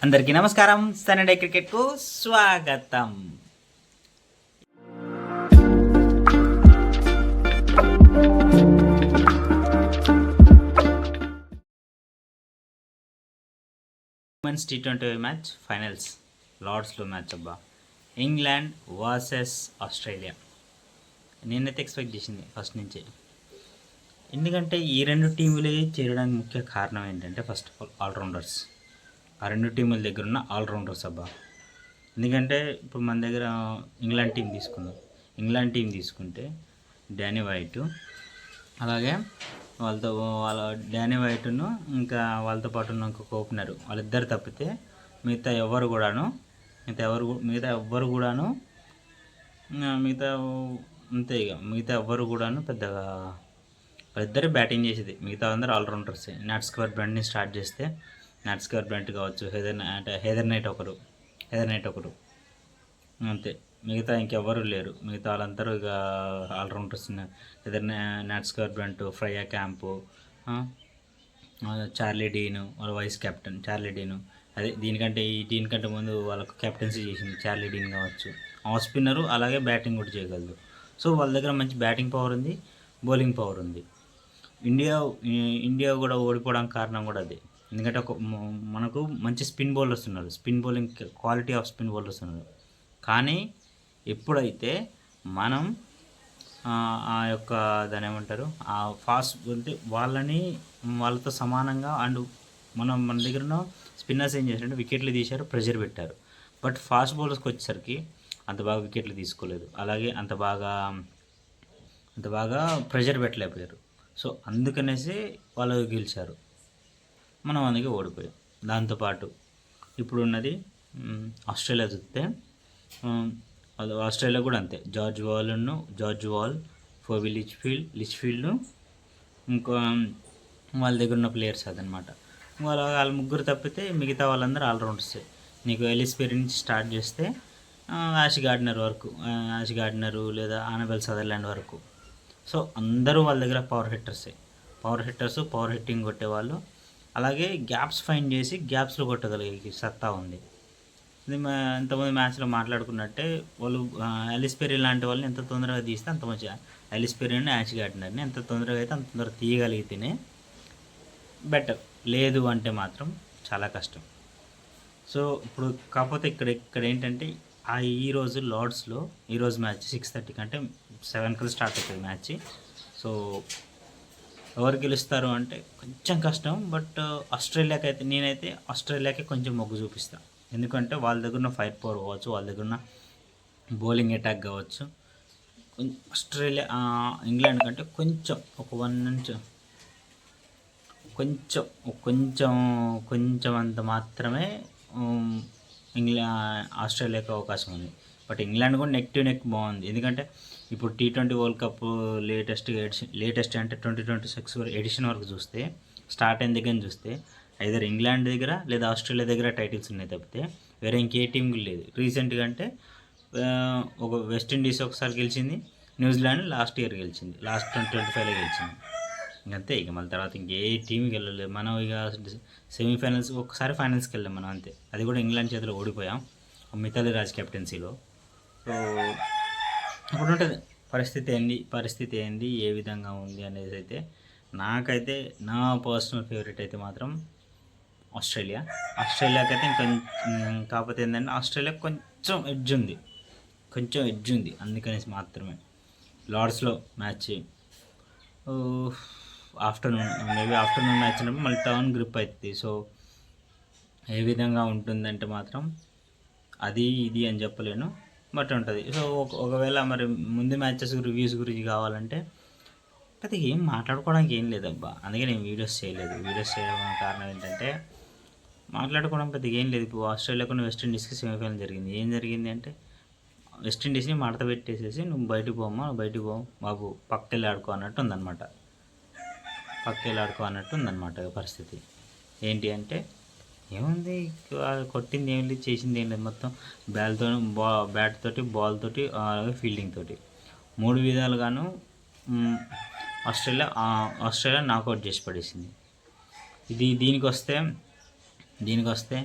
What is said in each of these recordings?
అందరికీ నమస్కారం. సండే క్రికెట్కు స్వాగతం. ఉమెన్స్ T20 మ్యాచ్ ఫైనల్స్ లార్డ్స్లో మ్యాచ్ అబ్బా. England versus Australia. నేనైతే ఎక్స్పెక్ట్ చేసింది ఫస్ట్ నుంచే, ఎందుకంటే ఈ రెండు టీములే చేరడానికి ముఖ్య కారణం ఏంటంటే ఫస్ట్ ఆఫ్ ఆల్ ఆల్రౌండర్స్. ఆ రెండు టీముల దగ్గర ఉన్న ఆల్రౌండర్స్ అబ్బా. ఎందుకంటే ఇప్పుడు మన దగ్గర ఇంగ్లాండ్ టీం తీసుకుందాం. ఇంగ్లాండ్ టీం తీసుకుంటే డానీ వైట్, అలాగే వాళ్ళ డానీ వైట్ను ఇంకా వాళ్ళతో పాటు ఉన్న ఇంకొక ఓపెనర్, వాళ్ళిద్దరు తప్పితే మిగతా ఎవ్వరు కూడాను మిగతా ఎవ్వరు కూడాను పెద్దగా వాళ్ళిద్దరే బ్యాటింగ్ చేసేది. మిగతా అందరూ ఆల్రౌండర్సే. నాట్ స్క్వేర్ బ్రంట్ని స్టార్ట్ చేస్తే నాట్ స్క్వేర్ బ్రంట్ కావచ్చు, హెదర్ నైట్ ఒకరు అంతే. మిగతా ఇంకెవ్వరూ లేరు. మిగతా వాళ్ళందరూ ఇక all rounders. Nat Sciver Brunt, Freya Kemp, Charlie Dean వాళ్ళ వైస్ కెప్టెన్. చార్లీ డీను అదే దీనికంటే ముందు వాళ్ళకు కెప్టెన్సీ చేసింది చార్లీ డీన్ కావచ్చు. ఆఫ్ స్పిన్నరు, అలాగే బ్యాటింగ్ కూడా చేయగలదు. సో వాళ్ళ దగ్గర మంచి బ్యాటింగ్ పవర్ ఉంది, బౌలింగ్ పవర్ ఉంది. ఇండియా కూడా ఓడిపోవడానికి కారణం కూడా అదే. ఎందుకంటే మనకు మంచి స్పిన్ బౌలర్స్ ఉన్నారు, spin bowling quality of spin bowlers ఉన్నారు. కానీ ఎప్పుడైతే మనం ఆ యొక్క దాని ఏమంటారు ఆ ఫాస్ట్ వెళ్తే వాళ్ళతో సమానంగా అండ్ మన దగ్గర ఉన్న స్పిన్నర్స్ ఏం చేశారంటే వికెట్లు తీశారు, ప్రెషర్ పెట్టారు. బట్ ఫాస్ట్ బౌలర్స్కి వచ్చేసరికి అంత బాగా వికెట్లు తీసుకోలేదు, అలాగే అంత బాగా ప్రెషర్ పెట్టలేకపోయారు. సో అందుకనేసి వాళ్ళు గెలిచారు, మనం అందుకే ఓడిపోయాం. దాంతోపాటు ఇప్పుడు ఉన్నది ఆస్ట్రేలియా చూస్తే, ఆస్ట్రేలియా కూడా అంతే. జార్జ్ వాల్, ఫోబీ లిచ్ఫీల్డ్ను ఇంకో వాళ్ళ దగ్గర ఉన్న ప్లేయర్స్ అదనమాట. వాళ్ళ ముగ్గురు తప్పితే మిగతా వాళ్ళందరూ ఆల్రౌండర్సే. నీకు ఎలిస్ పెరీ నుంచి స్టార్ట్ చేస్తే యాష్ గార్డినరు లేదా ఆనబెల్ సదర్లాండ్ వరకు. సో అందరూ వాళ్ళ దగ్గర పవర్ హిట్టింగ్ కొట్టేవాళ్ళు. అలాగే గ్యాప్స్ ఫైండ్ చేసి గ్యాప్స్లో కొట్టగలిగే సత్తా ఉంది. ఇది ఎంతమంది మ్యాచ్లో మాట్లాడుకున్నట్టే, వాళ్ళు ఎలిస్ పెరీ లాంటి వాళ్ళని ఎంత తొందరగా తీస్తే అంత మంచిగా. ఎలిస్ పెరీని, యాష్ గార్డినర్ని ఎంత తొందరగా అయితే అంత తొందరగా తీయగలిగితేనే బెటర్. లేదు అంటే మాత్రం చాలా కష్టం. సో ఇప్పుడు కాకపోతే ఇక్కడ ఏంటంటే ఈరోజు లార్డ్స్లో ఈరోజు మ్యాచ్ 6:30 కంటే 7 కల్లా స్టార్ట్ అవుతుంది మ్యాచ్. సో ఎవరు గెలుస్తారు అంటే కొంచెం కష్టం. బట్ నేనైతే ఆస్ట్రేలియాకే కొంచెం మొగ్గు చూపిస్తాను. ఎందుకంటే వాళ్ళ దగ్గర ఉన్న ఫైర్ పవర్ కావచ్చు, వాళ్ళ దగ్గర ఉన్న బౌలింగ్ అటాక్ కావచ్చు, ఇంగ్లాండ్ కంటే కొంచెం ఒక 1 నుంచి కొంచెం అంత మాత్రమే ఆస్ట్రేలియాకి అవకాశం ఉంది. బట్ ఇంగ్లాండ్ కూడా నెక్ బాగుంది. ఎందుకంటే ఇప్పుడు T20 వరల్డ్ కప్ లేటెస్ట్ అంటే 2026 ఎడిషన్ వరకు చూస్తే, స్టార్ట్ అయిన దగ్గర చూస్తే ఐదర్ ఇంగ్లాండ్ దగ్గర లేదా ఆస్ట్రేలియా దగ్గర టైటిల్స్ ఉన్నాయి తప్పితే వేరే ఇంకే టీం లేదు. రీసెంట్గా అంటే ఒక వెస్టిండీస్ ఒకసారి గెలిచింది, న్యూజిలాండ్ లాస్ట్ ఇయర్ గెలిచింది, లాస్ట్ 2025లో గెలిచింది. ఇంకంతే. ఇక మళ్ళీ తర్వాత ఇంకే టీంకి వెళ్ళలేదు మనం. ఇక సెమీఫైనల్స్ ఒకసారి ఫైనల్స్కి వెళ్ళాం మనం, అంతే. అది కూడా ఇంగ్లాండ్ చేతిలో ఓడిపోయాం మిథాలీ రాజ్ కెప్టెన్సీలో. సో ఇప్పుడు ఉంటుంది పరిస్థితి ఏంది ఏ విధంగా ఉంది అనేది అయితే, నాకైతే నా పర్సనల్ ఫేవరెట్ అయితే మాత్రం ఆస్ట్రేలియాకి అయితే కాకపోతే ఏంటంటే ఆస్ట్రేలియా కొంచెం ఎడ్జ్ ఉంది అందుకనేసి మాత్రమే. లార్డ్స్లో మ్యాచ్ ఆఫ్టర్నూన్ మ్యాచ్ అన్నప్పుడు మళ్ళీ టర్న్ గ్రిప్ అవుతుంది. సో ఏ విధంగా ఉంటుందంటే మాత్రం అది ఇది అని చెప్పలేను, బట్ ఉంటుంది. సో ఒకవేళ మరి ముందు మ్యాచెస్ రివ్యూస్ గురించి కావాలంటే అయితే ఏం మాట్లాడుకోవడానికి ఏం లేదబ్బా. అందుకే నేను వీడియోస్ చేయడం కారణం ఏంటంటే మాట్లాడుకోవడం పెద్దగా ఏం లేదు. ఇప్పుడు ఆస్ట్రేలియాకు వెస్టిండీస్కి సెమీఫైనల్ జరిగింది. ఏం జరిగింది అంటే వెస్టిండీస్ని మడత పెట్టేసేసి నువ్వు బయటకు పో బాబు, పక్కకెళ్ళి ఆడుకో అన్నట్టు ఉందన్నమాట పరిస్థితి. ఏంటి అంటే ఏముంది, కొట్టింది ఏం లేదు, చేసింది ఏం లేదు. మొత్తం బ్యాట్ తోటి, బాల్ తోటి, అలాగే ఫీల్డింగ్ తోటి 3 విధాలుగాను ఆస్ట్రేలియా నాకౌట్ చేసి పడేసింది. దీనికి వస్తే దీనికి వస్తే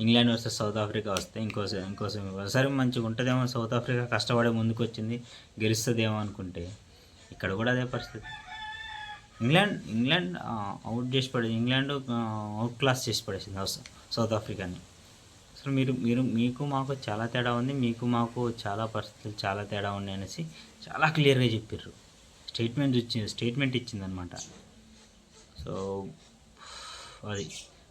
ఇంగ్లాండ్ వర్సెస్ సౌత్ ఆఫ్రికా వస్తే ఇంకోసారి మంచిగా ఉంటుందేమో, సౌత్ ఆఫ్రికా కష్టపడే ముందుకు వచ్చింది గెలుస్తుందేమో అనుకుంటే ఇక్కడ కూడా అదే పరిస్థితి. ఇంగ్లాండ్ అవుట్ చేసి పడేది, ఇంగ్లాండ్ అవుట్ క్లాస్ చేసి పడేసింది సౌత్ ఆఫ్రికాని. అసలు మీకు మాకు చాలా తేడా ఉంది, మీకు మాకు చాలా పరిస్థితులు చాలా తేడా ఉన్నాయి అనేసి చాలా క్లియర్గా చెప్పారు. స్టేట్మెంట్ ఇచ్చిందనమాట. సో అది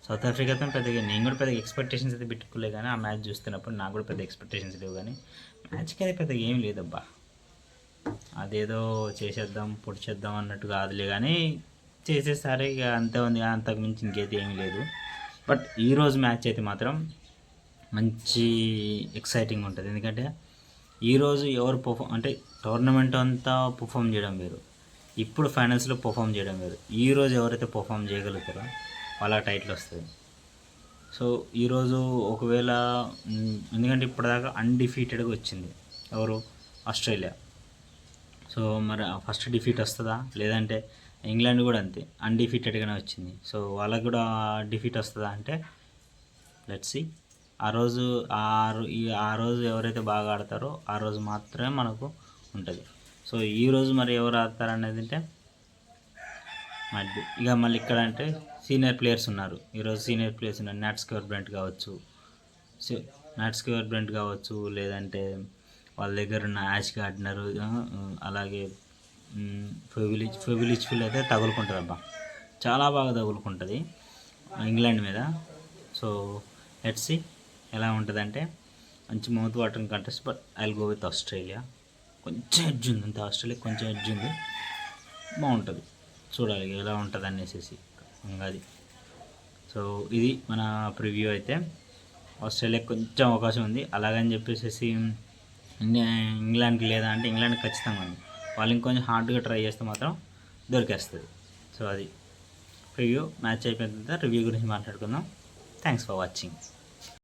సౌత్ ఆఫ్రికాతో పెద్దగా నేను కూడా పెద్దగా ఎక్స్పెక్టేషన్స్ అయితే పెట్టుకోలే, కానీ ఆ మ్యాచ్ చూస్తున్నప్పుడు నాకు కూడా పెద్ద ఎక్స్పెక్టేషన్స్ లేవు. కానీ మ్యాచ్కి అయితే పెద్దగా ఏం లేదబ్బా, అదేదో చేసేద్దాం పొడిచేద్దాం అన్నట్టు కాదులే, కానీ చేసేసరే ఇక అంతే ఉంది, అంతకు మించి ఇంకైతే ఏమీ లేదు. బట్ ఈరోజు మ్యాచ్ అయితే మాత్రం మంచి ఎక్సైటింగ్ ఉంటుంది. ఎందుకంటే ఈరోజు ఎవరు అంటే టోర్నమెంట్ అంతా పర్ఫామ్ చేయడం వేరు, ఇప్పుడు ఫైనల్స్లో పర్ఫామ్ చేయడం వేరు. ఈరోజు ఎవరైతే పర్ఫామ్ చేయగలుగుతారో వాళ్ళ టైటిల్ వస్తుంది. సో ఈరోజు ఒకవేళ ఎందుకంటే ఇప్పటిదాకా అన్డిఫీటెడ్గా వచ్చింది ఎవరు, ఆస్ట్రేలియా. సో మరి ఫస్ట్ డిఫీట్ వస్తుందా, లేదంటే ఇంగ్లాండ్ కూడా అంతే అన్డిఫీటెడ్గానే వచ్చింది. సో వాళ్ళకు కూడా డిఫీట్ వస్తుందా అంటే లెట్స్ సీ. ఆ రోజు ఎవరైతే బాగా ఆడతారో ఆ రోజు మాత్రమే మనకు ఉంటుంది. సో ఈరోజు మరి ఎవరు ఆడతారు అనేది అంటే ఇక మళ్ళీ ఇక్కడ అంటే సీనియర్ ప్లేయర్స్ ఉన్నారు. ఈరోజు సీనియర్ ప్లేయర్స్ ఉన్నారు, నాట్ స్క్వేర్ బ్రెంట్ కావచ్చు, లేదంటే వాళ్ళ దగ్గర ఉన్న యాష్ గార్డ్నర్, అలాగే ఫెవిలిచ్ ఫిల్ అయితే తగులుకుంటుంది అబ్బా, చాలా బాగా తగులుకుంటుంది ఇంగ్లాండ్ మీద. సో లెట్స్ సీ ఎలా ఉంటుందంటే మంచి mouth watering contest. But I will go with Australia. కొంచెం ఎడ్జ్ ఉంది అంతే, ఆస్ట్రేలియా కొంచెం ఎడ్జ్ ఉంది, బాగుంటుంది, చూడాలి ఎలా ఉంటుంది అనేసి అది. సో ఇది మన ప్రివ్యూ. అయితే ఆస్ట్రేలియాకి కొంచెం అవకాశం ఉంది, అలాగని చెప్పేసి ఇంగ్లాండ్కి లేదా అంటే ఇంగ్లాండ్కి ఖచ్చితంగా ఉంది. వాళ్ళు ఇంకొంచెం హార్డ్గా ట్రై చేస్తే మాత్రం దొరికేస్తుంది. సో అది రివ్యూ. మ్యాచ్ అయిపోయిన తర్వాత రివ్యూ గురించి మాట్లాడుకుందాం. Thanks for watching.